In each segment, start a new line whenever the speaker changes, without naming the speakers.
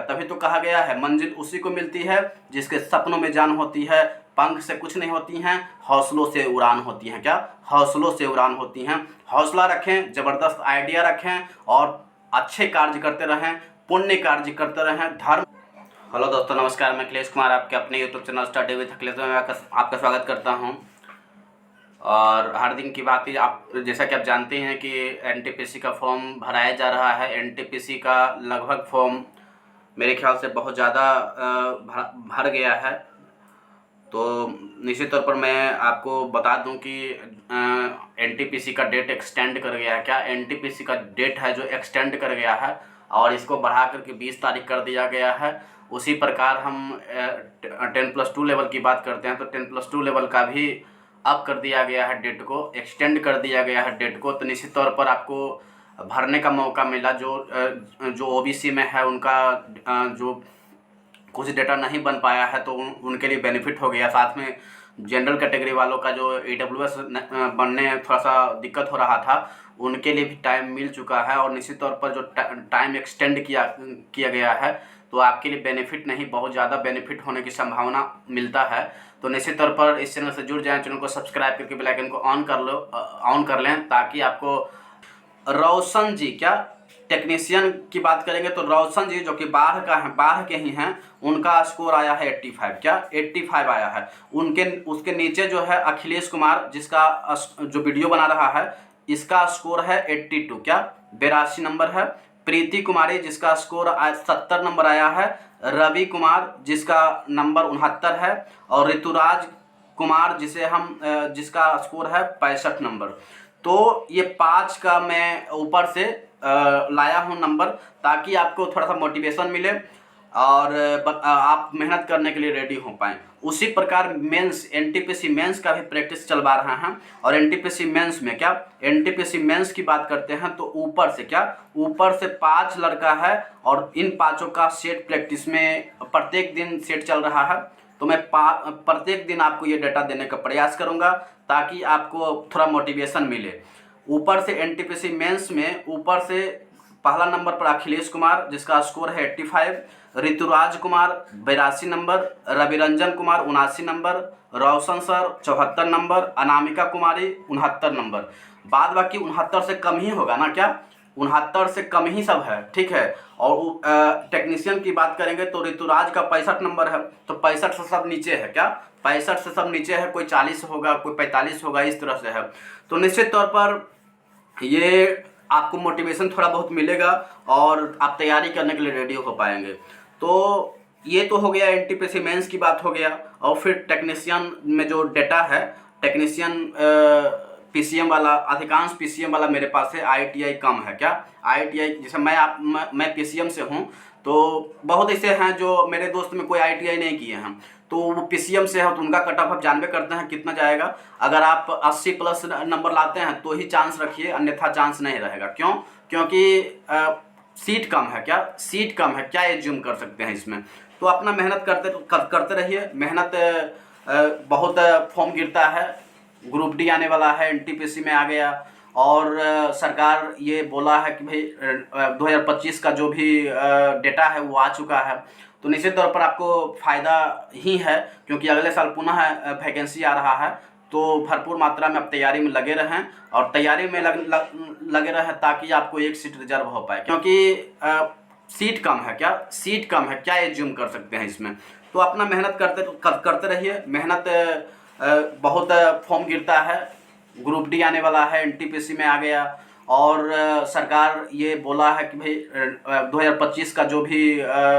तभी तो कहा गया है मंजिल उसी को मिलती है जिसके सपनों में जान होती है, पंख से कुछ नहीं होती हैं, हौसलों से उड़ान होती हैं। क्या? हौसलों से उड़ान होती हैं। हौसला रखें, ज़बरदस्त आइडिया रखें और अच्छे कार्य करते रहें, पुण्य कार्य करते रहें, धर्म। हेलो दोस्तों, नमस्कार। मैं अखिलेश कुमार आपके अपने YouTube channel study with Akhilesh में आपका स्वागत करता हूं। और हर दिन की बात ही आप जैसा कि आप जानते हैं कि एनटीपीसी का फॉर्म भराया जा रहा है। एनटीपीसी का लगभग फॉर्म मेरे ख्याल से बहुत ज़्यादा भर गया है। तो निश्चित तौर पर मैं आपको बता दूं कि एनटीपीसी का डेट एक्सटेंड कर गया है। क्या? एनटीपीसी का डेट है जो एक्सटेंड कर गया है और इसको बढ़ा करके 20 तारीख कर दिया गया है। उसी प्रकार हम 10+2 लेवल की बात करते हैं तो 10+2 लेवल का भी अब कर दिया गया है, डेट को एक्सटेंड कर दिया गया है डेट को। तो निश्चित तौर पर आपको भरने का मौका मिला। जो ओबीसी में है उनका जो कुछ डेटा नहीं बन पाया है तो उनके लिए बेनिफिट हो गया। साथ में जनरल कैटेगरी वालों का जो ईडब्ल्यूएस बनने थोड़ा सा दिक्कत हो रहा था, उनके लिए भी टाइम मिल चुका है। और निश्चित तौर पर जो टाइम एक्सटेंड किया गया है तो आपके लिए बेनिफिट नहीं, बहुत ज़्यादा बेनिफिट होने की संभावना मिलता है। तो निश्चित तौर पर इस चैनल से जुड़ जाएं, चैनल को सब्सक्राइब करके बेल आइकन को ऑन कर लें ताकि आपको रोशन जी, क्या टेक्नीशियन की बात करेंगे तो रोशन जी जो कि बाढ़ के ही हैं, उनका स्कोर आया है 85। क्या? 85 आया है। उसके नीचे जो है अखिलेश कुमार, जिसका जो वीडियो बना रहा है, इसका स्कोर है 82। क्या? 82 नंबर है। प्रीति कुमारी जिसका स्कोर 70 नंबर आया है। रवि कुमार जिसका नंबर 69 है। और ऋतुराज कुमार जिसका स्कोर है 65 नंबर। तो ये 5 का मैं ऊपर से लाया हूँ नंबर, ताकि आपको थोड़ा सा मोटिवेशन मिले और आप मेहनत करने के लिए रेडी हो पाएँ। उसी प्रकार मेंस, एनटीपीसी मेंस का भी प्रैक्टिस चलवा रहा है। और एनटीपीसी मेंस में क्या, एनटीपीसी मेंस की बात करते हैं तो ऊपर से 5 लड़का है और इन 5 का सेट प्रैक्टिस में प्रत्येक दिन सेट चल रहा है। तो मैं प्रत्येक दिन आपको ये डेटा देने का प्रयास करूंगा ताकि आपको थोड़ा मोटिवेशन मिले। ऊपर से एनटीपीसी मेंस में ऊपर से पहला नंबर पर अखिलेश कुमार जिसका स्कोर है 85, ऋतुराज कुमार 82 नंबर, रविरंजन कुमार 79 नंबर, रोशन सर 74 नंबर, अनामिका कुमारी 69 नंबर। बाद बाकी 69 से कम ही होगा ना? क्या 69 से कम ही सब है, ठीक है। और टेक्नीशियन की बात करेंगे तो ऋतुराज का 65 नंबर है, तो 65 से सब नीचे है। क्या? 65 से सब नीचे है। कोई 40 होगा, कोई 45 होगा, इस तरह से है। तो निश्चित तौर पर ये आपको मोटिवेशन थोड़ा बहुत मिलेगा और आप तैयारी करने के लिए रेडी हो पाएंगे। तो ये तो हो गया एनटीपीसी मेंस की बात हो गया। और फिर टेक्नीशियन में जो डेटा है, टेक्नीशियन पीसीएम वाला, अधिकांश पीसीएम वाला मेरे पास है, आईटीआई कम है। क्या? आईटीआई जैसे मैं पीसीएम से हूँ, तो बहुत ऐसे हैं जो मेरे दोस्त में कोई आईटीआई नहीं किए हैं, तो वो पीसीएम से है तो उनका कट ऑफ आप जानबे करते हैं कितना जाएगा। अगर आप 80+ नंबर लाते हैं तो ही चांस रखिए, अन्यथा चांस नहीं रहेगा। क्यों? क्योंकि सीट कम है। क्या? सीट कम है, क्या एज्यूम कर सकते हैं इसमें। तो अपना मेहनत करते रहिए। मेहनत बहुत फॉर्म गिरता है, ग्रुप डी आने वाला है, एनटीपीसी में आ गया। और सरकार ये बोला है कि भाई 2025 का जो भी डेटा है वो आ चुका है। तो निश्चित तौर पर आपको फ़ायदा ही है, क्योंकि अगले साल पुनः वैकेंसी आ रहा है। तो भरपूर मात्रा में आप तैयारी में लगे रहें और तैयारी में लगे रहें ताकि आपको एक सीट रिजर्व हो पाए, क्योंकि सीट कम है। क्या? सीट कम है, क्या एज्यूम कर सकते हैं इसमें। तो अपना मेहनत करते रहिए। मेहनत बहुत फॉर्म गिरता है, ग्रुप डी आने वाला है, एनटीपीसी में आ गया। और सरकार ये बोला है कि भाई 2025 का जो भी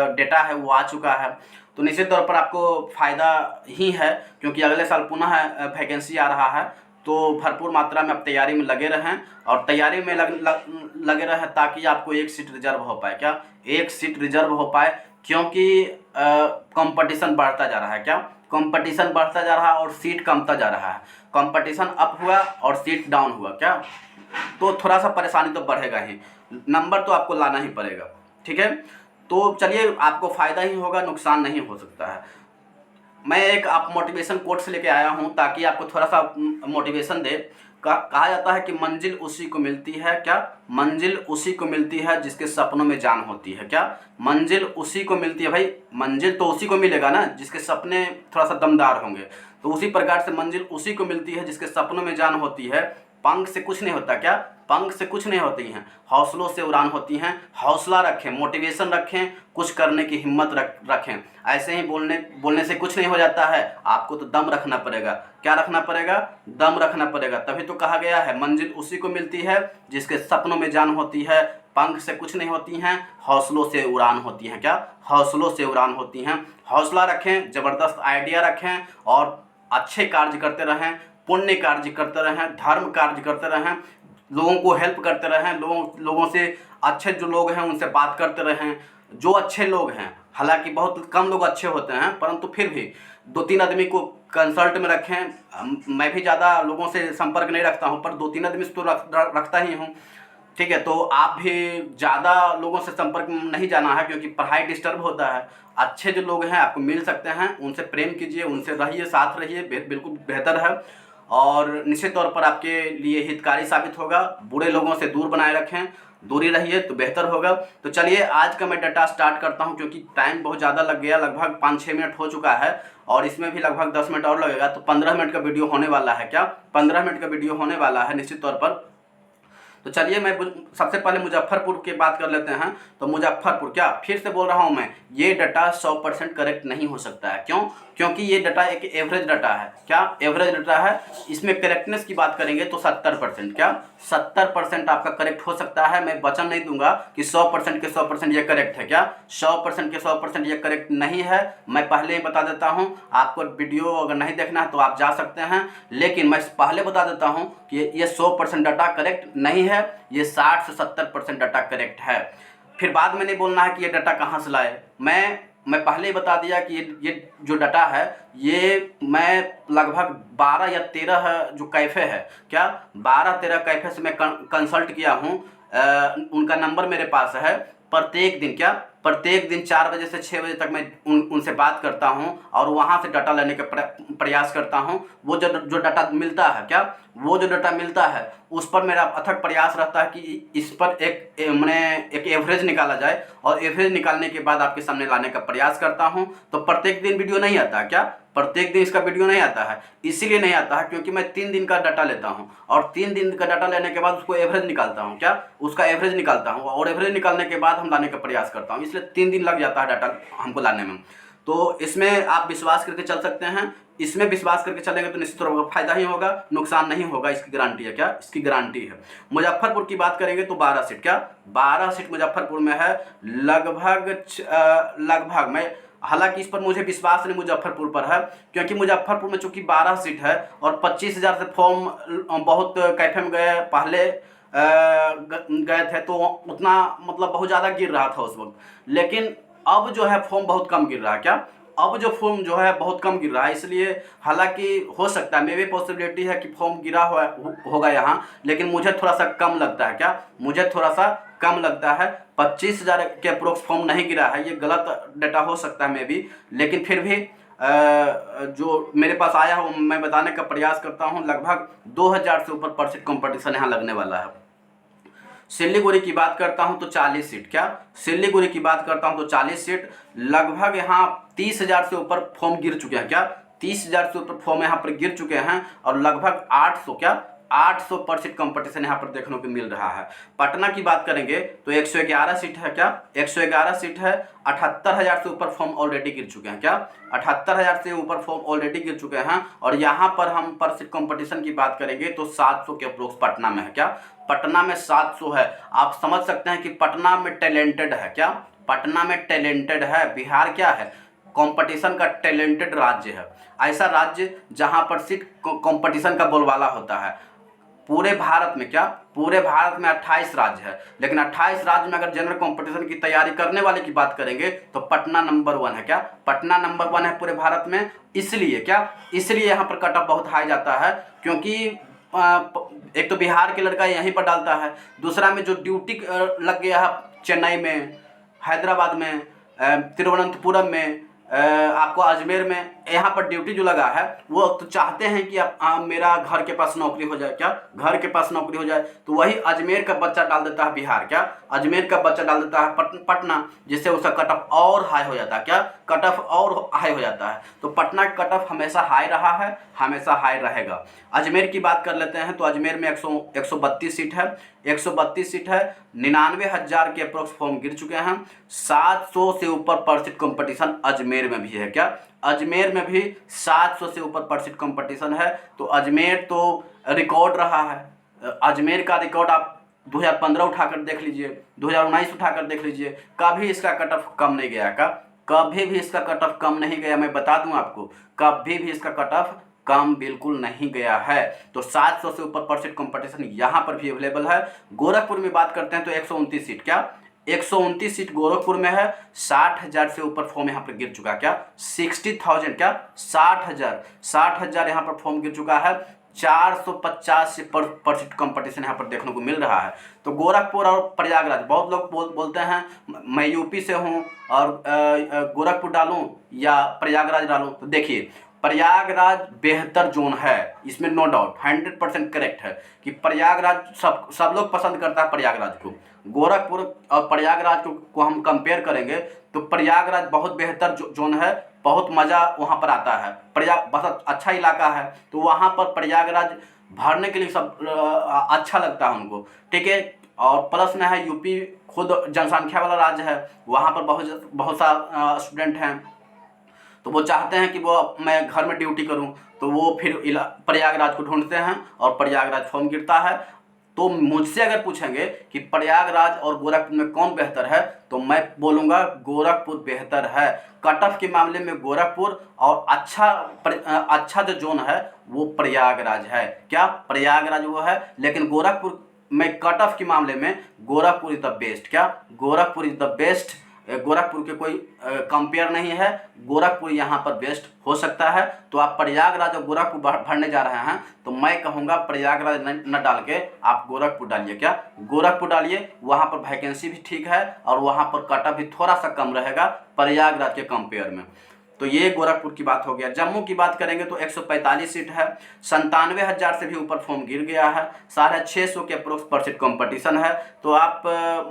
डेटा है वो आ चुका है। तो निश्चित तौर पर आपको फ़ायदा ही है, क्योंकि अगले साल पुनः वैकेंसी आ रहा है। तो भरपूर मात्रा में आप तैयारी में लगे रहें और तैयारी में लगे रहें ताकि आपको एक सीट रिजर्व हो पाए। क्या? एक सीट रिजर्व हो पाए, क्योंकि कंपटीशन बढ़ता जा रहा है। क्या? कंपटीशन बढ़ता जा रहा है और सीट कमता जा रहा है। कंपटीशन अप हुआ और सीट डाउन हुआ। क्या? तो थोड़ा सा परेशानी तो बढ़ेगा ही, नंबर तो आपको लाना ही पड़ेगा, ठीक है। तो चलिए, आपको फ़ायदा ही होगा, नुकसान नहीं हो सकता है। मैं एक आप मोटिवेशन कोट से लेके आया हूँ ताकि आपको थोड़ा सा मोटिवेशन दे। कहा जाता है कि मंजिल उसी को मिलती है, क्या? मंजिल उसी को मिलती है जिसके सपनों में जान होती है। क्या? मंजिल उसी को मिलती है। भाई मंजिल तो उसी को मिलेगा ना जिसके सपने थोड़ा सा दमदार होंगे। तो उसी प्रकार से मंजिल उसी को मिलती है जिसके सपनों में जान होती है। पंख से कुछ नहीं होता। क्या? पंख से कुछ नहीं होती हैं, हौसलों से उड़ान होती हैं। हौसला रखें, मोटिवेशन रखें, कुछ करने की हिम्मत रखें। ऐसे ही बोलने से कुछ नहीं हो जाता है, आपको तो दम रखना पड़ेगा। क्या रखना पड़ेगा? दम रखना पड़ेगा। तभी तो कहा गया है मंजिल उसी को मिलती है जिसके सपनों में जान होती है। पंख से कुछ नहीं होती हैं, हौसलों से उड़ान होती हैं। क्या? हौसलों से उड़ान होती हैं। हौसला रखें, ज़बरदस्त आइडिया रखें और अच्छे कार्य करते रहें, पुण्य कार्य करते रहें, धर्म कार्य करते रहें, लोगों को हेल्प करते रहें, लोगों से अच्छे जो लोग हैं उनसे बात करते रहें। जो अच्छे लोग हैं, हालांकि बहुत कम लोग अच्छे होते हैं, परंतु फिर भी 2-3 आदमी को कंसल्ट में रखें। मैं भी ज़्यादा लोगों से संपर्क नहीं रखता हूं, पर 2-3 आदमी से तो रखता ही हूं। ठीक है, तो आप भी ज़्यादा लोगों से संपर्क में नहीं जाना है, क्योंकि पढ़ाई डिस्टर्ब होता है। अच्छे जो लोग हैं आपको मिल सकते हैं, उनसे प्रेम कीजिए, उनसे रहिए, साथ रहिए, बिल्कुल बेहतर है और निश्चित तौर पर आपके लिए हितकारी साबित होगा। बुरे लोगों से दूर बनाए रखें, दूरी रहिए तो बेहतर होगा। तो चलिए आज का मैं डाटा स्टार्ट करता हूं, क्योंकि टाइम बहुत ज़्यादा लग गया, लगभग 5-6 मिनट हो चुका है और इसमें भी लगभग 10 मिनट और लगेगा, तो 15 मिनट का वीडियो होने वाला है। क्या? 15 मिनट का वीडियो होने वाला है निश्चित तौर पर। तो चलिए मैं सबसे पहले मुजफ्फरपुर की बात कर लेते हैं। तो मुजफ्फरपुर, क्या फिर से बोल रहा हूं मैं, ये डाटा 100% करेक्ट नहीं हो सकता है। क्यों? क्योंकि ये डाटा एक एवरेज डाटा है। क्या? एवरेज डाटा है। इसमें करेक्टनेस की बात करेंगे तो 70%, क्या 70% आपका करेक्ट हो सकता है। मैं वचन नहीं दूंगा कि 100% के 100% ये करेक्ट है। क्या 100% के 100% ये करेक्ट नहीं है? मैं पहले ही बता देता हूँ, आपको वीडियो अगर नहीं देखना है तो आप जा सकते हैं, लेकिन मैं पहले बता देता हूँ कि ये 100% डाटा करेक्ट नहीं है, ये 60 से 70% डाटा करेक्ट है। फिर बाद में नहीं बोलना है कि ये डाटा कहाँ से लाए। मैं पहले ही बता दिया कि ये जो डाटा है, ये मैं लगभग 12 या 13 जो कैफ़े है, क्या 12-13 कैफ़े से मैं कंसल्ट किया हूँ। उनका नंबर मेरे पास है। प्रत्येक दिन, क्या प्रत्येक दिन 4 बजे से 6 बजे तक मैं उनसे बात करता हूं और वहां से डाटा लेने का प्रयास करता हूं। वो जो डाटा मिलता है, क्या वो जो डाटा मिलता है उस पर मेरा अथक प्रयास रहता है कि इस पर एक एवरेज निकाला जाए और एवरेज निकालने के बाद आपके सामने लाने का प्रयास करता हूं। तो प्रत्येक दिन वीडियो नहीं आता। क्या प्रत्येक दिन इसका वीडियो नहीं आता है? इसीलिए नहीं आता है क्योंकि मैं 3 दिन का डाटा लेता हूं और 3 दिन का डाटा लेने के बाद उसको एवरेज निकालता हूं। क्या उसका एवरेज निकालता हूं और एवरेज निकालने के बाद हम लाने का प्रयास करता हूं, इसलिए 3 दिन लग जाता है डाटा हमको लाने में। तो इसमें आप विश्वास करके चल सकते हैं। इसमें विश्वास करके चलेंगे तो निश्चित रूप से फायदा ही होगा, नुकसान नहीं होगा, इसकी गारंटी है। क्या इसकी गारंटी है। मुजफ्फरपुर की बात करेंगे तो 12 सीट, क्या 12 सीट मुजफ्फरपुर में है। लगभग मैं, हालांकि इस पर मुझे विश्वास नहीं मुजफ्फरपुर पर है, क्योंकि मुजफ्फरपुर में चूंकि 12 सीट है और 25,000 से फॉर्म बहुत कैफे में गए पहले गए थे, तो उतना मतलब बहुत ज़्यादा गिर रहा था उस वक्त। लेकिन अब जो है फॉर्म बहुत कम गिर रहा है। क्या अब जो फॉर्म जो है बहुत कम गिर रहा है, इसलिए हालांकि हो सकता है, मे भी पॉसिबिलिटी है कि फॉर्म गिरा होगा यहाँ, लेकिन मुझे थोड़ा सा कम लगता है। क्या मुझे थोड़ा सा कम लगता है। 25,000 के अप्रोक्स फॉर्म नहीं गिरा है, ये गलत डाटा हो सकता है मे भी, लेकिन फिर भी जो मेरे पास आया हो मैं बताने का प्रयास करता हूँ। लगभग 2,000 से ऊपर पर सीट कॉम्पिटिशन यहाँ लगने वाला है। सिल्लीगुड़ी की बात करता हूं तो 40 सीट, क्या सिल्लीगुड़ी की बात करता हूं तो 40 सीट। लगभग यहाँ 30,000 से ऊपर फॉर्म गिर चुके हैं। क्या 30,000 से ऊपर फॉर्म यहाँ पर गिर चुके हैं और लगभग 800 पर सीट कंपटीशन यहाँ पर देखने को मिल रहा है। पटना की बात करेंगे तो 111 सीट है। क्या 111 सीट है। 78,000 से ऊपर फॉर्म ऑलरेडी गिर चुके हैं। क्या 78,000 से ऊपर फॉर्म ऑलरेडी गिर चुके हैं और यहाँ पर हम पर सीट कंपटीशन की बात करेंगे तो 700 के अप्रोक्स पटना में है। क्या पटना में 700 है। आप समझ सकते हैं कि पटना में टैलेंटेड है। क्या पटना में टैलेंटेड है। बिहार क्या है, कंपटीशन का टैलेंटेड राज्य है, ऐसा राज्य जहां पर सीट कंपटीशन का बोलबाला होता है। पूरे भारत में, क्या पूरे भारत में 28 राज्य है, लेकिन 28 राज्य में अगर जनरल कंपटीशन की तैयारी करने वाले की बात करेंगे तो पटना नंबर 1 है। क्या पटना नंबर 1 है पूरे भारत में। इसलिए यहाँ पर कट ऑफ बहुत हाई जाता है, क्योंकि एक तो बिहार के लड़का यहीं पर डालता है, दूसरा में जो ड्यूटी लग गया है चेन्नई में, हैदराबाद में, तिरुवनंतपुरम में, आपको अजमेर में, यहाँ पर ड्यूटी जो लगा है वो तो चाहते हैं कि अब मेरा घर के पास नौकरी हो जाए, क्या घर के पास नौकरी हो जाए, तो वही अजमेर का बच्चा डाल देता है बिहार, क्या अजमेर का बच्चा डाल देता है पटना, जिससे उसका कट ऑफ और हाई हो जाता है, क्या कट ऑफ और हाई हो जाता है। तो पटना का कट ऑफ हमेशा हाई रहा है, हमेशा हाई रहेगा। अजमेर की बात कर लेते हैं तो अजमेर में 132 सीट है, 132 सीट है, 99,000 के अप्रोक्स फॉर्म गिर चुके हैं, 700 से ऊपर पर सीट कॉम्पिटिशन अजमेर में भी है, क्या अजमेर में भी 700 से ऊपर पर सीट कॉम्पिटिशन है। तो अजमेर तो रिकॉर्ड रहा है, अजमेर का रिकॉर्ड आप 2015 उठाकर देख लीजिए, 2019 उठाकर देख लीजिए, कभी इसका कट ऑफ कम नहीं गया, का कभी भी इसका कट ऑफ कम नहीं गया। मैं बता दूं आपको, कभी भी इसका कट ऑफ कम बिल्कुल नहीं गया है। तो 700 से ऊपर पर सीट कॉम्पिटिशन यहाँ पर भी अवेलेबल है। गोरखपुर में बात करते हैं तो 129 सीट, क्या 129 सीट गोरखपुर में है, 60,000 से ऊपर फॉर्म यहाँ पर गिर चुका, क्या 60,000, क्या 60,000 यहाँ पर फॉर्म गिर चुका है। 450 से पर सीट कॉम्पिटिशन यहाँ पर देखने को मिल रहा है। तो गोरखपुर और प्रयागराज, बहुत लोग बोलते हैं मैं यूपी से हूँ और गोरखपुर डालूं या प्रयागराज डालूं, तो देखिए प्रयागराज बेहतर जोन है, इसमें नो डाउट 100% करेक्ट है कि प्रयागराज सब लोग पसंद करता है प्रयागराज को। गोरखपुर और प्रयागराज को हम कंपेयर करेंगे तो प्रयागराज बहुत बेहतर जोन है, बहुत मज़ा वहाँ पर आता है, बहुत अच्छा इलाका है, तो वहाँ पर प्रयागराज भरने के लिए सब अच्छा लगता है उनको, ठीक है। और प्लस में है यूपी खुद जनसंख्या वाला राज्य है, वहाँ पर बहुत सा स्टूडेंट हैं, तो वो चाहते हैं कि वो मैं घर में ड्यूटी करूं, तो वो फिर प्रयागराज को ढूंढते हैं और प्रयागराज फॉर्म गिरता है। तो मुझसे अगर पूछेंगे कि प्रयागराज और गोरखपुर में कौन बेहतर है, तो मैं बोलूँगा गोरखपुर बेहतर है। कट ऑफ के मामले में गोरखपुर और अच्छा जो जोन है वो प्रयागराज है, क्या प्रयागराज वो है। लेकिन गोरखपुर में कट ऑफ के मामले में गोरखपुर इज द बेस्ट, क्या Gorakhpur is the best, Gorakhpur के कोई कंपेयर नहीं है, गोरखपुर यहाँ पर बेस्ट हो सकता है। तो आप प्रयागराज और गोरखपुर भरने जा रहे हैं तो मैं कहूँगा प्रयागराज न डाल के आप गोरखपुर डालिए, क्या गोरखपुर डालिए, वहाँ पर वैकेंसी भी ठीक है और वहाँ पर कट ऑफ भी थोड़ा सा कम रहेगा प्रयागराज के कंपेयर में। तो ये गोरखपुर की बात हो गया। जम्मू की बात करेंगे तो 145 सीट है, 97,000 से भी ऊपर फॉर्म गिर गया है, 650 के अप्रोक्स पर सीट कॉम्पिटिशन है। तो आप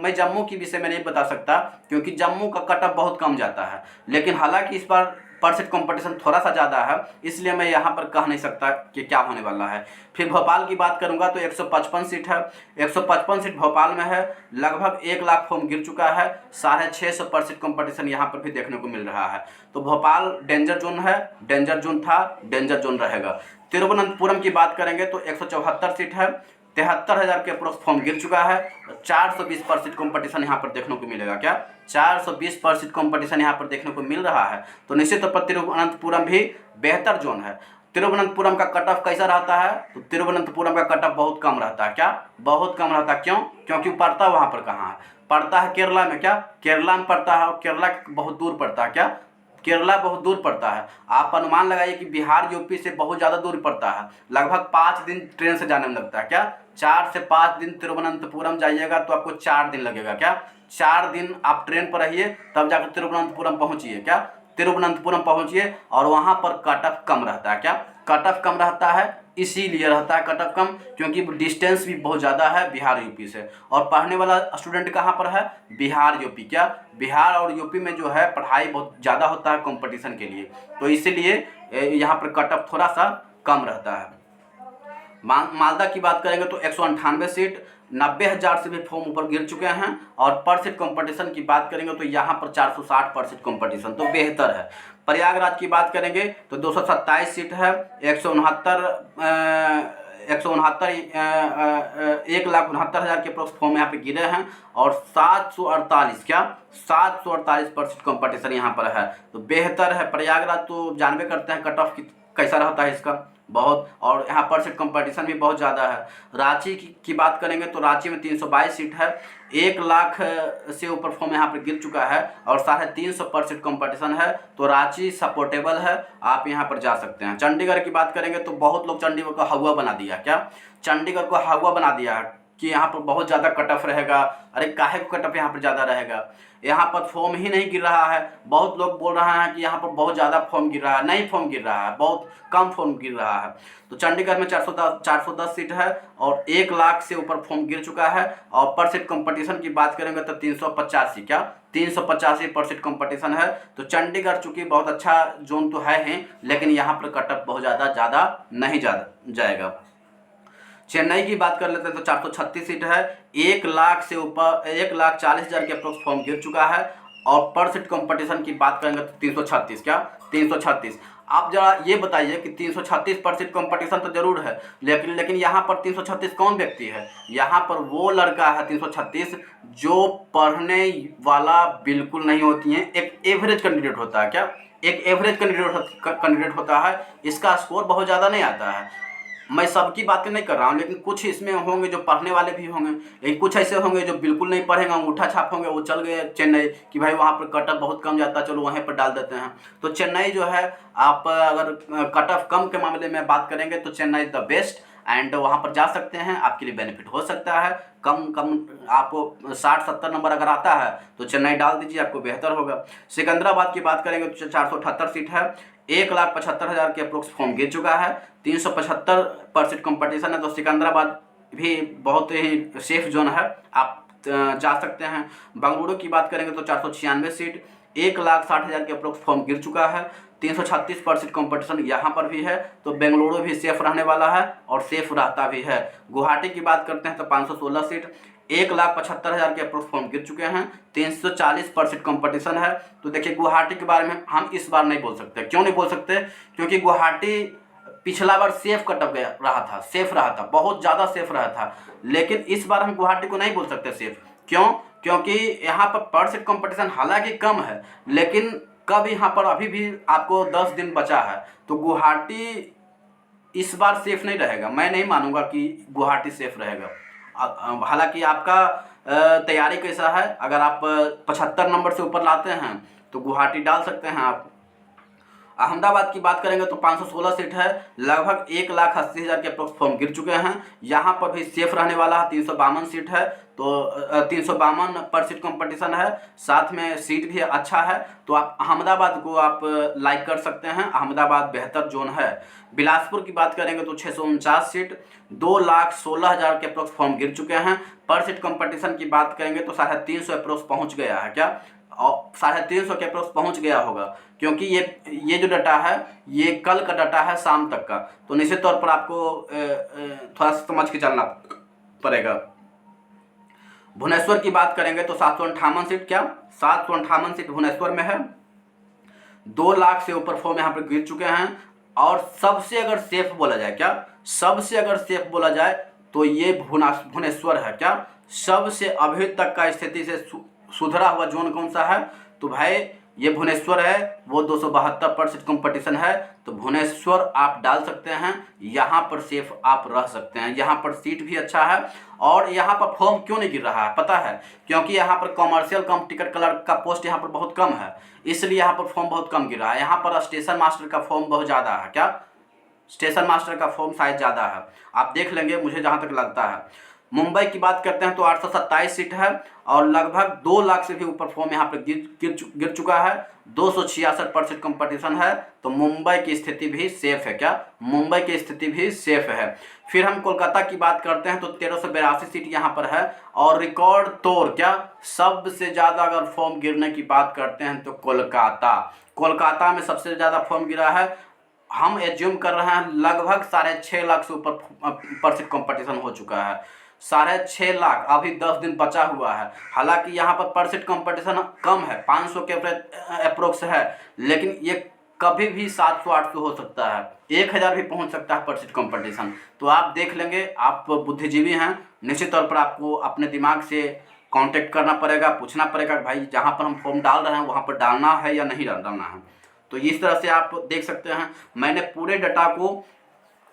मैं जम्मू की विषय में नहीं बता सकता क्योंकि जम्मू का कट ऑफ बहुत कम जाता है, लेकिन हालांकि इस बार पर सीट कॉम्पिटिशन थोड़ा सा ज़्यादा है, इसलिए मैं यहाँ पर कह नहीं सकता कि क्या होने वाला है। फिर भोपाल की बात करूँगा तो 155 सीट है, 155 सीट भोपाल में है, लगभग 1 लाख फॉर्म गिर चुका है, 650 पर सीट कॉम्पिटिशन यहाँ पर भी देखने को मिल रहा है। तो भोपाल डेंजर जोन है, डेंजर जोन था, डेंजर जोन रहेगा। तिरुवनंतपुरम की बात करेंगे तो 174 सीट है, 73,000 के अप्रोक्स फॉर्म गिर चुका है, 420 पर सीट कॉम्पिटिशन यहाँ पर देखने को मिलेगा, क्या 420 पर सीट कॉम्पिटिशन यहाँ पर देखने को मिल रहा है। तो निश्चित तौर पर तिरुवनंतपुरम भी बेहतर जोन है। तिरुवनंतपुरम का कट ऑफ कैसा रहता है, तो तिरुवनंतपुरम का कट ऑफ बहुत कम रहता है, क्या बहुत कम रहता है, क्यों, क्योंकि पड़ता वहाँ पर कहाँ है, पड़ता है केरला में, क्या केरला में पड़ता है और केरला बहुत दूर पड़ता है, क्या केरला बहुत दूर पड़ता है। आप अनुमान लगाइए कि बिहार यूपी से बहुत ज़्यादा दूर पड़ता है, लगभग 5 दिन ट्रेन से जाने में लगता है, क्या 4 से 5 दिन तिरुवनंतपुरम जाइएगा तो आपको 4 दिन लगेगा, क्या 4 दिन आप ट्रेन पर रहिए तब जाकर तिरुवनंतपुरम पहुँचिए, क्या तिरुवनंतपुरम पहुँचिए और वहाँ पर कट ऑफ कम रहता है, क्या कट ऑफ कम रहता है, इसीलिए रहता है कट ऑफ कम क्योंकि डिस्टेंस भी बहुत ज़्यादा है बिहार यूपी से, और पढ़ने वाला स्टूडेंट कहाँ पर है, बिहार यूपी, क्या बिहार और यूपी में जो है पढ़ाई बहुत ज़्यादा होता है कंपटीशन के लिए, तो इसीलिए यहाँ पर कट ऑफ थोड़ा सा कम रहता है। मालदा की बात करेंगे तो 198 सीट, 90,000 से भी फॉर्म ऊपर गिर चुके हैं, और पर सीट कॉम्पिटिशन की बात करेंगे तो यहाँ पर 460 पर सीट कॉम्पिटिशन तो बेहतर है। प्रयागराज की बात करेंगे तो 227 सीट है, 1,69,000 के अप्रोक्स फॉर्म यहाँ पे गिरे हैं और 748 क्या 748 पर सीट कॉम्पिटिशन यहाँ पर है, तो बेहतर है। प्रयागराज तो जानबे करते हैं कट ऑफ कैसा रहता है इसका बहुत, और यहाँ पर सीट कॉम्पिटिशन भी बहुत ज़्यादा है। रांची की बात करेंगे तो रांची में 322 सीट है, 1 लाख से ऊपर फॉर्म यहाँ पर गिर चुका है और 350 पर सीट कॉम्पिटिशन है, तो रांची सपोर्टेबल है, आप यहाँ पर जा सकते हैं। चंडीगढ़ की बात करेंगे तो बहुत लोग चंडीगढ़ को हवा बना दिया, क्या चंडीगढ़ को हवा बना दिया है, कि यहाँ पर बहुत ज़्यादा कट ऑफ रहेगा। अरे काहे को कट ऑफ यहाँ पर ज़्यादा रहेगा, यहाँ पर फॉर्म ही नहीं गिर रहा है। बहुत लोग बोल रहे हैं कि यहाँ पर बहुत ज़्यादा फॉर्म गिर रहा है, नहीं फॉर्म गिर रहा है, बहुत कम फॉर्म गिर रहा है। तो चंडीगढ़ में 410 सीट है और 1 लाख से ऊपर फॉर्म गिर चुका है। और पर सीट कंपटीशन की बात करेंगे तो 385 क्या 385 पर सीट कंपटीशन है। तो चंडीगढ़ चूँकि बहुत अच्छा जोन तो है ही, लेकिन यहाँ पर कट ऑफ बहुत ज़्यादा नहीं जाएगा। चेन्नई की बात कर लेते हैं तो 436 सीट है, 1 लाख से ऊपर 1,40,000 के अप्रोक्स फॉर्म गिर चुका है। और पर सीट कंपटीशन की बात करेंगे तो 336 क्या 336। आप जरा ये बताइए कि 336 पर सीट कंपटीशन तो जरूर है, लेकिन यहाँ पर 336 कौन व्यक्ति है? यहाँ पर वो लड़का है 336 जो पढ़ने वाला बिल्कुल नहीं होती है, एक एवरेज कैंडिडेट होता है। क्या एक एवरेज कैंडिडेट होता है, इसका स्कोर बहुत ज़्यादा नहीं आता है। मैं सबकी बातें नहीं कर रहा हूँ, लेकिन कुछ इसमें होंगे जो पढ़ने वाले भी होंगे, लेकिन कुछ ऐसे होंगे जो बिल्कुल नहीं पढ़ेंगे, अंगूठा छाप होंगे, वो चल गए चेन्नई कि भाई वहाँ पर कट ऑफ बहुत कम जाता है, चलो वहीं पर डाल देते हैं। तो चेन्नई जो है, आप अगर कट ऑफ कम के मामले में बात करेंगे तो चेन्नई द बेस्ट, एंड वहाँ पर जा सकते हैं, आपके लिए बेनिफिट हो सकता है। कम आपको 60-70 नंबर अगर आता है तो चेन्नई डाल दीजिए, आपको बेहतर होगा। सिकंदराबाद की बात करेंगे तो 478 सीट है, 1,75,000 के अप्रोक्स फॉर्म गिर चुका है, 375 पर सीट कंपटीशन है। तो सिकंदराबाद भी बहुत ही सेफ जोन है, आप जा सकते हैं। बेंगलुरु की बात करेंगे तो 496 सीट, 1,60,000 के अप्रोक्स फॉर्म गिर चुका है, 336 पर सीट कंपटीशन यहाँ पर भी है। तो बेंगलुरु भी सेफ रहने वाला है और सेफ रहता भी है। गुवाहाटी की बात करते हैं तो 516 सीट, 1,75,000 के अप्रोक्स फॉर्म गिर चुके हैं, 340 पर सीट कंपटीशन है। तो देखिए गुवाहाटी के बारे में हम इस बार नहीं बोल सकते। क्यों नहीं बोल सकते? क्योंकि गुवाहाटी पिछला बार सेफ कटअप रहा था, सेफ रहा था, बहुत ज़्यादा सेफ रहा था। लेकिन इस बार हम गुवाहाटी को नहीं बोल सकते सेफ। क्यों? क्योंकि यहाँ पर सीट कंपटीशन हालांकि कम है, लेकिन कब यहाँ पर अभी भी आपको 10 दिन बचा है। तो गुवाहाटी इस बार सेफ नहीं रहेगा। मैं नहीं मानूंगा कि गुवाहाटी सेफ रहेगा। हालांकि आपका तैयारी कैसा है, अगर आप 75 नंबर से ऊपर लाते हैं तो गुवाहाटी डाल सकते हैं आप। अहमदाबाद की बात करेंगे तो 516 सीट है, लगभग 1,80,000 के अप्रोक्स फॉर्म गिर चुके हैं, यहाँ पर भी सेफ रहने वाला है। 352 सीट है, तो 352 पर सीट कंपटीशन है, साथ में सीट भी अच्छा है। तो आप अहमदाबाद को आप लाइक कर सकते हैं, अहमदाबाद बेहतर जोन है। बिलासपुर की बात करेंगे तो 649 सीट, 2,16,000 के अप्रोक्स फॉर्म गिर चुके हैं। पर सीट कंपटीशन की बात करेंगे तो 350 अप्रोक्स पहुँच गया है। क्या? और 350 के अप्रोक्स पहुँच गया होगा, क्योंकि ये जो डाटा है ये कल का डाटा है, शाम तक का। तो निश्चित तौर पर आपको थोड़ा सा समझ के चलना पड़ेगा। भुवनेश्वर की बात करेंगे तो 758 सीट, क्या 758 सीट भुवनेश्वर में है, 2 लाख से ऊपर फॉर्म यहाँ पर गिर चुके हैं। और सबसे अगर सेफ बोला जाए, क्या सबसे अगर सेफ बोला जाए तो ये भुवनेश्वर है। क्या सबसे अभी तक का स्थिति से सुधरा हुआ जोन कौन सा है? तो भाई ये भुवनेश्वर है, वो 272 पर सीट कंपटीशन है। तो भुवनेश्वर आप डाल सकते हैं, यहाँ पर सेफ आप रह सकते हैं, यहाँ पर सीट भी अच्छा है। और यहाँ पर फॉर्म क्यों नहीं गिर रहा है पता है? क्योंकि यहाँ पर कॉमर्शियल कम टिकट क्लर्क का पोस्ट यहाँ पर बहुत कम है, इसलिए यहाँ पर फॉर्म बहुत कम गिर रहा है। यहाँ पर स्टेशन मास्टर का फॉर्म बहुत ज़्यादा है। क्या स्टेशन मास्टर का फॉर्म शायद ज़्यादा है, आप देख लेंगे, मुझे जहाँ तक लगता है। मुंबई की बात करते हैं तो 827 सीट है और लगभग 2 लाख से भी ऊपर फॉर्म यहाँ पर गिर चुका है, 266 पर सीट कंपटीशन है। तो मुंबई की स्थिति भी सेफ है। क्या मुंबई की स्थिति भी सेफ है। फिर हम कोलकाता की बात करते हैं तो 1382 सीट यहाँ पर है और रिकॉर्ड तोड़, क्या सबसे ज़्यादा अगर फॉर्म गिरने की बात करते हैं तो कोलकाता में सबसे ज़्यादा फॉर्म गिरा है। हम एज्यूम कर रहे हैं लगभग 6.5 लाख से ऊपर पर सीट कंपटीशन हो चुका है, 6.5 लाख। अभी 10 दिन बचा हुआ है। हालांकि यहाँ पर सीट कंपटीशन कम है, 500 के अप्रोक्स है, लेकिन ये कभी भी 700-800 हो सकता है, 1,000 भी पहुँच सकता है पर सीट कंपटीशन। तो आप देख लेंगे, आप बुद्धिजीवी हैं, निश्चित तौर पर आपको अपने दिमाग से कांटेक्ट करना पड़ेगा, पूछना पड़ेगा भाई जहाँ पर हम फॉर्म डाल रहे हैं वहाँ पर डालना है या नहीं डालना है। तो इस तरह से आप देख सकते हैं। मैंने पूरे डाटा को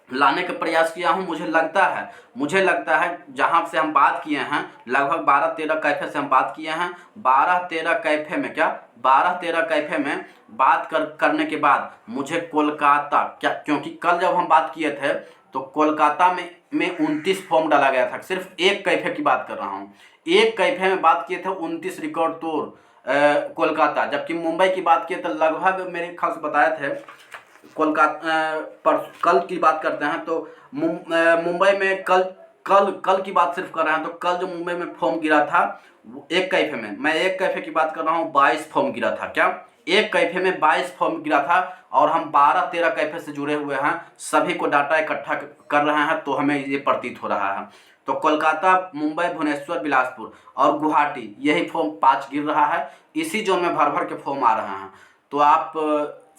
लाने का प्रयास किया हूं। मुझे लगता है जहां से हम बात किए हैं, लगभग 12-13 कैफे से हम बात किए हैं। 12-13 कैफे में, क्या 12-13 कैफे में बात करने के बाद मुझे कोलकाता, क्या क्योंकि कल जब हम बात किए थे तो कोलकाता में 29 फॉर्म डाला गया था। सिर्फ एक कैफे की बात कर रहा हूँ, एक कैफे में बात किए थे 29 रिकॉर्ड तोड़ कोलकाता। जबकि मुंबई की बात किए तो लगभग मेरे ख्याल से बताए थे कोलकाता पर कल की बात करते हैं तो मुंबई में कल की बात सिर्फ कर रहे हैं तो कल जो मुंबई में फॉर्म गिरा था एक कैफे में, मैं एक कैफे की बात कर रहा हूँ, 22 फॉर्म गिरा था। क्या एक कैफे में 22 फॉर्म गिरा था? और हम 12-13 कैफे से जुड़े हुए हैं, सभी को डाटा इकट्ठा कर रहे हैं, तो हमें ये प्रतीत हो रहा है। तो कोलकाता, मुंबई, भुवनेश्वर, बिलासपुर और गुवाहाटी, यही फॉर्म 5 गिर रहा है। इसी जोन में भर भर के फॉर्म आ रहे हैं। तो आप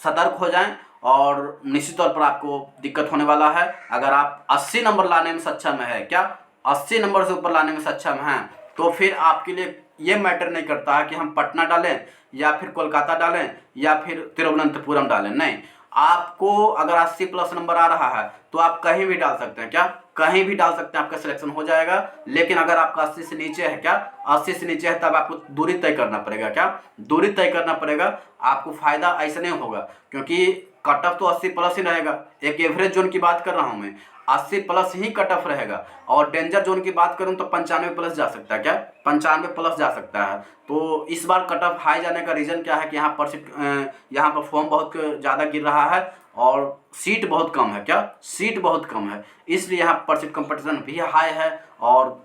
सतर्क हो जाएं और निश्चित तौर पर आपको दिक्कत होने वाला है। अगर आप 80 नंबर लाने में सक्षम है, क्या 80 नंबर से ऊपर लाने में सक्षम हैं, तो फिर आपके लिए ये मैटर नहीं करता है कि हम पटना डालें या फिर कोलकाता डालें या फिर तिरुवनंतपुरम डालें। नहीं, आपको अगर 80 प्लस नंबर आ रहा है तो आप कहीं भी डाल सकते हैं। क्या कहीं भी डाल सकते हैं, आपका सिलेक्शन हो जाएगा। लेकिन अगर आपका 80 से नीचे है, क्या 80 से नीचे है, तब आपको दूरी तय करना पड़ेगा। क्या दूरी तय करना पड़ेगा। आपको फायदा ऐसे नहीं होगा क्योंकि कट ऑफ तो 80 प्लस ही रहेगा। एक एवरेज जोन की बात कर रहा हूँ मैं, 80 प्लस ही कट ऑफ रहेगा। और डेंजर जोन की बात करूं तो 95 प्लस जा सकता है। क्या 95 प्लस जा सकता है। तो इस बार कट ऑफ हाई जाने का रीज़न क्या है कि यहाँ पर फॉर्म बहुत ज़्यादा गिर रहा है और सीट बहुत कम है। क्या सीट बहुत कम है, इसलिए यहाँ पर सीट कंपटीशन भी हाई है। और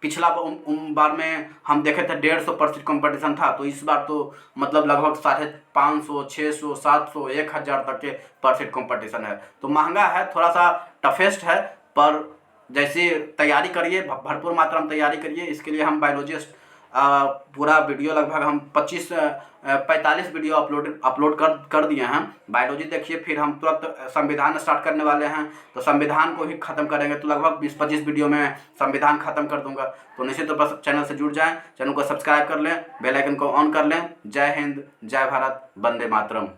पिछला बार में हम देखे थे 150% कंपटीशन था, तो इस बार तो मतलब लगभग 550, 600, 700, 1000 तक के परसेंट कंपटीशन है। तो महंगा है, थोड़ा सा टफेस्ट है, पर जैसे तैयारी करिए, भरपूर मात्रा में तैयारी करिए। इसके लिए हम बायोलॉजिस्ट पूरा वीडियो लगभग हम 45 वीडियो अपलोड कर दिए हैं। बायोलॉजी देखिए, फिर हम तुरंत संविधान स्टार्ट करने वाले हैं, तो संविधान को भी ख़त्म करेंगे। तो लगभग 20-25 वीडियो में संविधान ख़त्म कर दूंगा। तो निश्चित तौर पर चैनल से जुड़ जाएं, चैनल को सब्सक्राइब कर लें, बेल आइकन को ऑन कर लें। जय हिंद, जय भारत, वंदे मातरम।